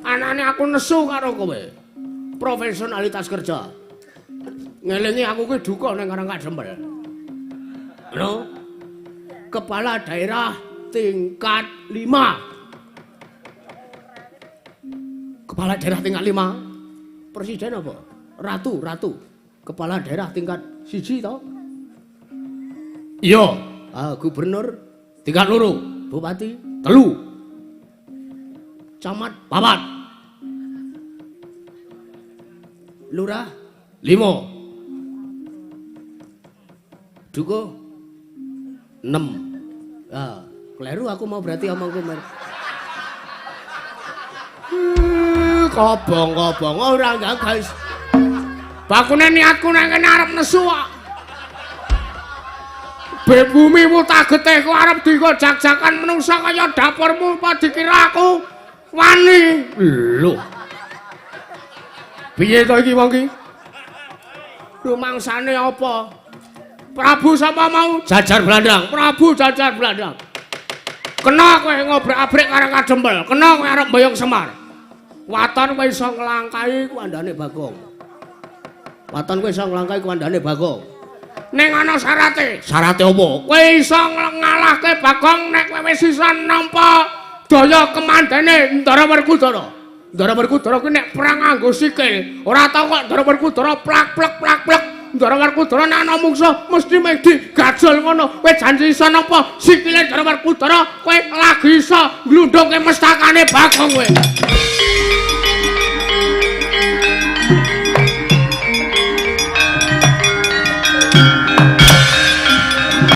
Anane aku nesu karo kowe. Profesionalitas kerja. Ngelingi aku ki duka ning Karang Kadempel. Lho. Kepala daerah tingkat 5. Kepala daerah tingkat 5. Presiden apa? Ratu. Kepala daerah tingkat 1 to? Iya. Gubernur tingkat 2, bupati 3. Camat 4. Lurah 5. Duko 6. Kleru aku mau berarti omongku mer. Kobong-kobong ora enggak guys. Bakune niatku nang kene arep nesu kok. Bebumi tak getihku arep digojak-jakan menungsa kaya dapurmu apa dikira aku wani. Lho. Piye to iki wong iki? Rumangsane apa? Prabu sapa mau? Jajar Blandang. Prabu Jajar Blandang. Kena kowe ngobrak-abrik Karang Kadempel. Kena kowe arep mboyong Semar. Waton kowe iso nglangkai kuandane Bagong. Waton kowe iso nglangkai kuandane Bagong. Ning ana syarate. Syarate apa? Kowe iso ngalahke Bagong nek kowe wis iso nampa daya kemandene Ndara Werkudara. Ndara Werkudara kuwi nek perang nganggo sikil, ora tau kok Ndara Werkudara plak-plek. Ndara Werkudara nek ana mungsuh mesti mesti gajol ngono. Kowe janji iso nampa sikile Ndara Werkudara, kowe lagi iso nglundhungke mestakane Bagong kowe.